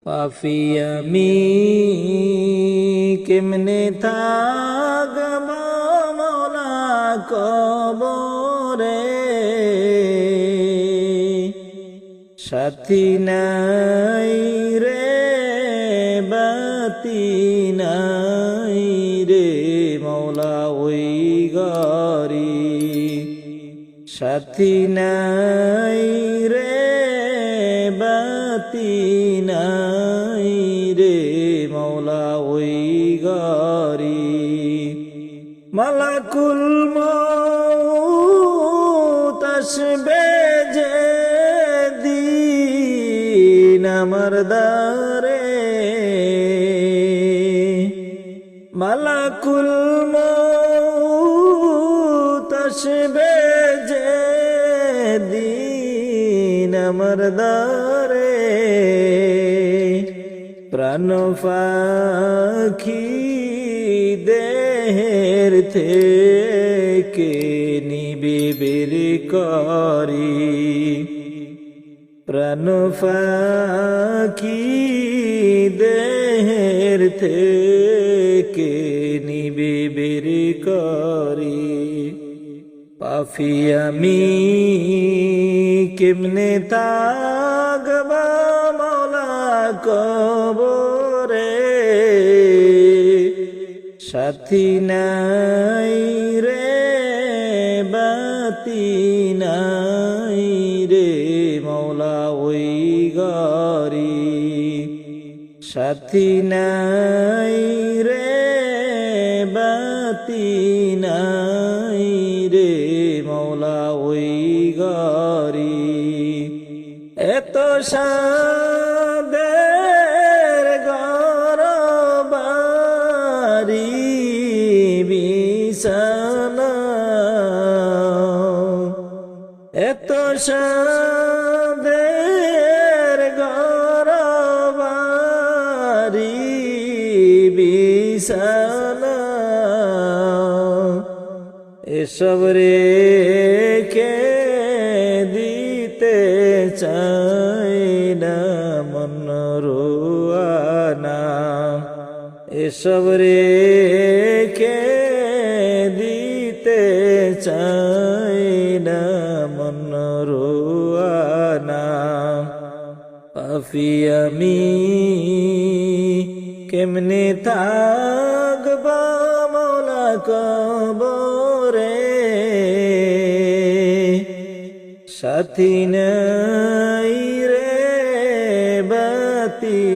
পাপী আমি কেমনে থাকব মওলা কবরে, সাথী নাই রে বাতি নাই রে মওলা ওই গরি, সাথী নাই রে বাতি নাই রে মওলা ওই গরি। মালাকুল মউত আসবে যেদিন আমার দ্বারে, মালাকুল মউত আসবে যেদিন আমার দ্বারে, প্রাণ পাখি দেহের থেকে নিবে বের করি, প্রাণ পাখি দেহের থেকে নিবে বের করি। পাপী আমি কেমনে থাকব মওলা কবরে, সাথী নাই রে বাতি নাই রে মওলা ওই গরি, সাথী নাই রে বাতি নাই রে মওলা ওই গরি। এত সাদের গরবারি বিছানা, এত সাদের গরবারি বিছানা, এসব রেখে দিতে চাই না মন রোয়ানা, এসব রেখে দিতে চাই না মন রোয়ানা। পাপী আমি কেমনে থাকব মওলা কবরে, সাথী নাই